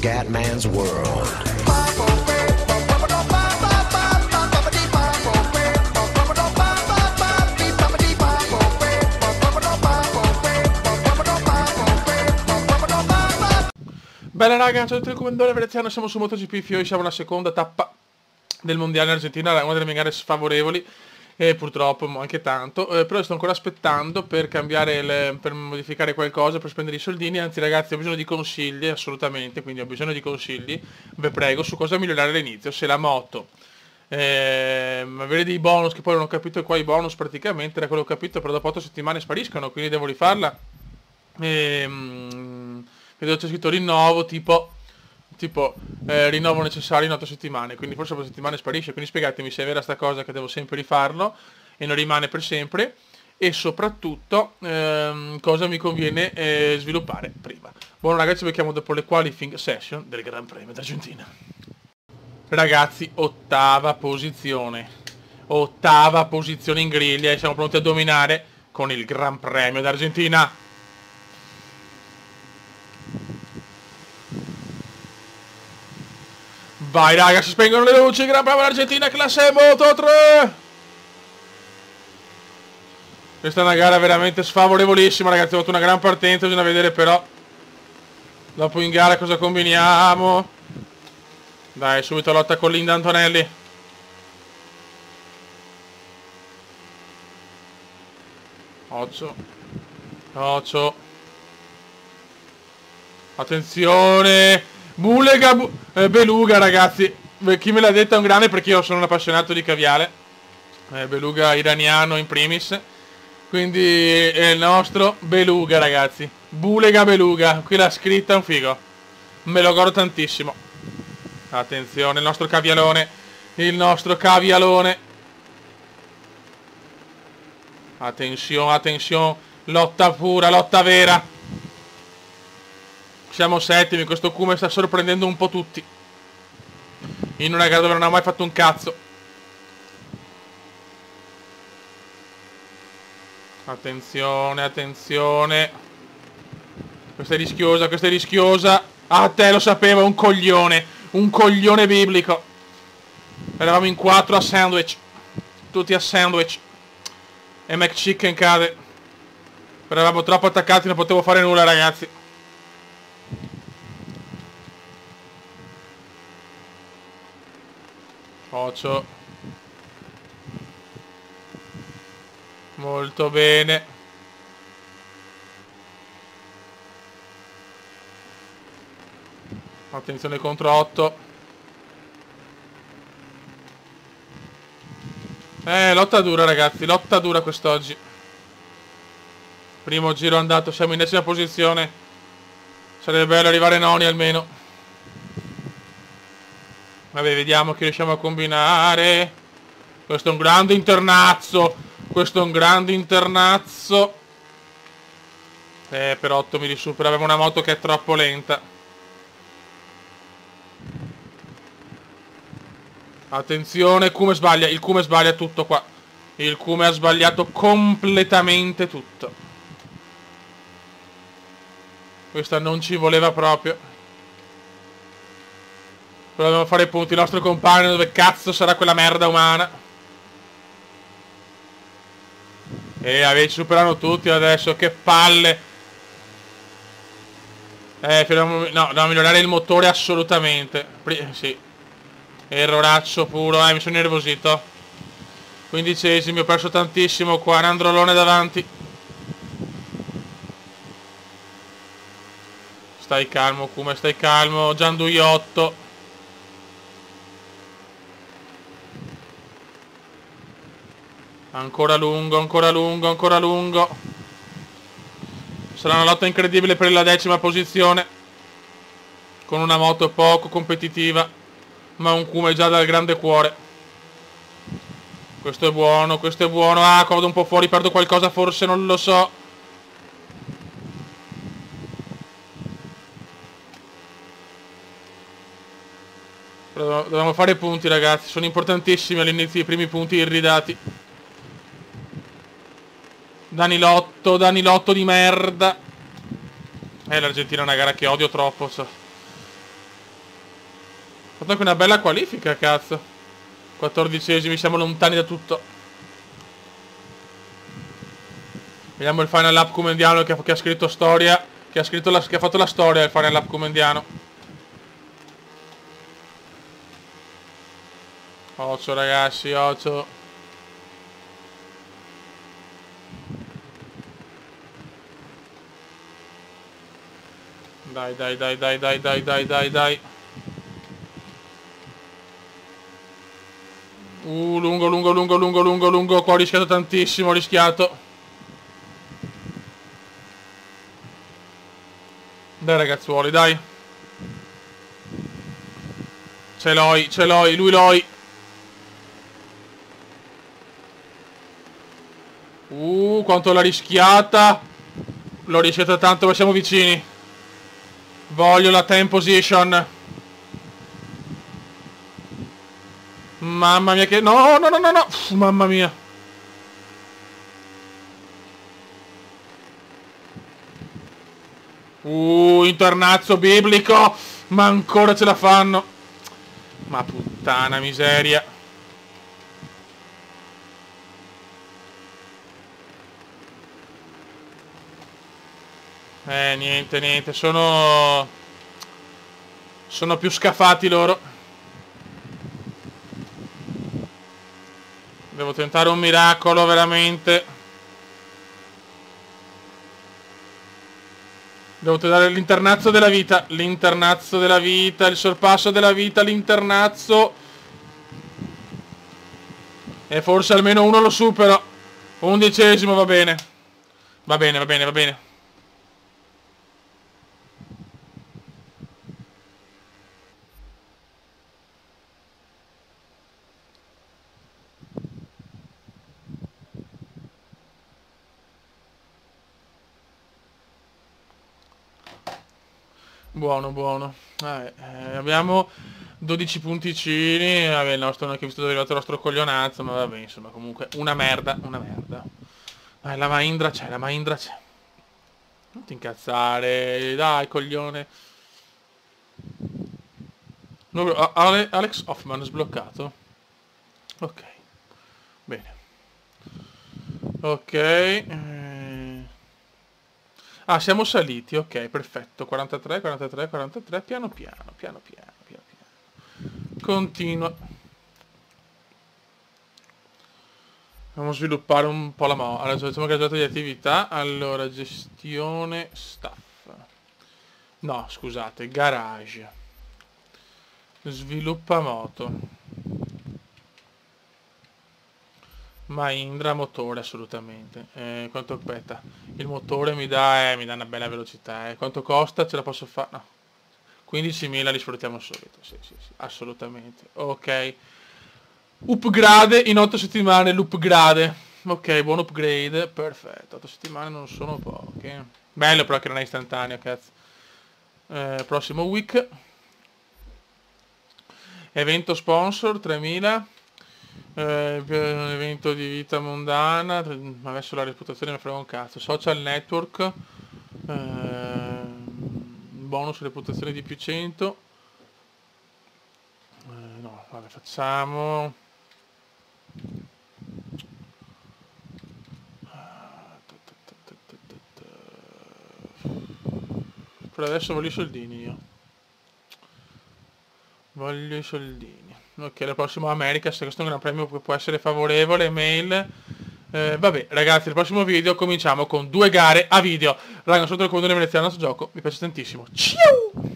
Scatman's World. Bella raga, ciao a tutti il comandante veneziano, siamo su MotoGP FIO, siamo alla seconda tappa del mondiale in Argentina, una delle mie gare sfavorevoli e purtroppo anche tanto, però sto ancora aspettando per cambiare, per modificare qualcosa, per spendere i soldini, anzi ragazzi ho bisogno di consigli assolutamente, quindi ho bisogno di consigli, vi prego, su cosa migliorare all'inizio, se la moto, avere dei bonus, che poi non ho capito qua i bonus praticamente, da quello che ho capito, però dopo 8 settimane spariscono, quindi devo rifarla. Vedo c'è scritto rinnovo tipo rinnovo necessario in 8 settimane, quindi forse per settimane sparisce, quindi spiegatemi se è vera sta cosa che devo sempre rifarlo e non rimane per sempre, e soprattutto cosa mi conviene sviluppare prima. Buon ragazzi, ci becchiamo dopo le qualifying session del Gran Premio d'Argentina. Ragazzi, ottava posizione in griglia e siamo pronti a dominare con il Gran Premio d'Argentina. Vai raga, si spengono le luci, Gran Premio d'Argentina, classe Moto 3! Questa è una gara veramente sfavorevolissima ragazzi, ho fatto una gran partenza, bisogna vedere però dopo in gara cosa combiniamo. Dai, subito lotta con Linda Antonelli. Occhio. Attenzione! Beluga ragazzi, chi me l'ha detto è un grande perché io sono un appassionato di caviale, beluga iraniano in primis, quindi è il nostro beluga ragazzi, beluga, qui l'ha scritta è un figo, me lo godo tantissimo. Attenzione, il nostro cavialone, attenzione, lotta pura, lotta vera. Siamo settimi, questo Come sta sorprendendo un po' tutti. In una gara dove non ha mai fatto un cazzo. Attenzione. Questa è rischiosa. Ah, te lo sapevo, è un coglione biblico. Eravamo in 4 a sandwich. Tutti a sandwich. E McChicken cade. Eravamo troppo attaccati, non potevo fare nulla ragazzi. Occhio. Molto bene. Attenzione contro 8. Lotta dura ragazzi, lotta dura quest'oggi. Primo giro andato, siamo in 10ª posizione. Sarebbe bello arrivare noni almeno. Vabbè, vediamo che riusciamo a combinare. Questo è un grande internazzo. Per 8 mi risupera. Avevo una moto che è troppo lenta. Attenzione, Come sbaglia. Il Come sbaglia tutto qua. Il Come ha sbagliato completamente tutto. Questa non ci voleva proprio. Però dobbiamo fare i punti. Il nostro compagno, dove cazzo sarà quella merda umana? Ci superano tutti adesso, che palle. Dobbiamo migliorare il motore assolutamente. Sì. Erroraccio puro, mi sono nervosito. 15esimi, ho perso tantissimo qua, un androlone davanti. Stai calmo, Come, stai calmo. Gianduiotto. Ancora lungo. Sarà una lotta incredibile per la 10ª posizione. Con una moto poco competitiva, ma un Come già dal grande cuore. Questo è buono. Ah, vado un po' fuori, perdo qualcosa forse, non lo so. Però dobbiamo fare i punti ragazzi, sono importantissimi all'inizio i primi punti irridati. Danilotto di merda. L'Argentina è una gara che odio troppo. fatto anche una bella qualifica, cazzo. 14esimi, siamo lontani da tutto. Vediamo il Final Lap Comendiano che ha scritto storia. Che ha fatto la storia il Final Lap Comendiano. Occhio ragazzi, occhio. Dai, dai, dai, dai, dai, dai, dai, dai, dai. Lungo, lungo, lungo, lungo, lungo, lungo. Qua ho rischiato tantissimo, ho rischiato. Dai ragazzuoli, dai. Ce l'hoi, lui l'hoi. Quanto l'ha rischiata. L'ho rischiata tanto, ma siamo vicini. Voglio la time position. Mamma mia che... No, no, no, no, no. Mamma mia. Internazzo biblico. Ma ancora ce la fanno. Ma puttana miseria. Niente, niente. Sono più scafati loro. Devo tentare un miracolo, veramente. Devo tentare l'internazzo della vita. L'internazzo della vita. Il sorpasso della vita. L'internazzo. E forse almeno uno lo supero. 11esimo, va bene. Va bene, va bene, va bene. Buono, buono. Abbiamo 12 punticini. Vabbè, il nostro non è che visto dove è arrivato il nostro coglionazzo. Ma vabbè, insomma, comunque una merda, una merda. La Mahindra c'è, la Mahindra c'è. Non ti incazzare, dai, coglione. Alex Hoffman sbloccato. Ok. Bene. Ok. Siamo saliti, ok, perfetto. 43, 43, 43, piano piano, piano piano, piano piano. Continua. Dobbiamo sviluppare un po' la moda. Allora, facciamo graduato di attività. Allora, gestione staff. No, scusate, garage. Sviluppa moto. Mahindra motore, assolutamente. Quanto aspetta? Il motore mi dà una bella velocità. Quanto costa? Ce la posso fare? No. 15.000 li sfruttiamo subito. Sì, sì, sì, assolutamente. Ok. Upgrade in 8 settimane, l'upgrade. Ok, buon upgrade. Perfetto. 8 settimane non sono poche. Bello però che non è istantaneo, cazzo. Prossimo week. Evento sponsor, 3.000. Un evento di vita mondana, adesso la reputazione mi frega un cazzo. Social network, bonus reputazione di più 100. No, vabbè, facciamo per adesso voglio i soldini io. Voglio i soldini. Ok, la prossima Americas, questo è un gran premio che può essere favorevole, mail. Vabbè, ragazzi, il prossimo video cominciamo con 2 gare a video. Raga, sotto il comando di veneziano, questo gioco mi piace tantissimo. Ciao!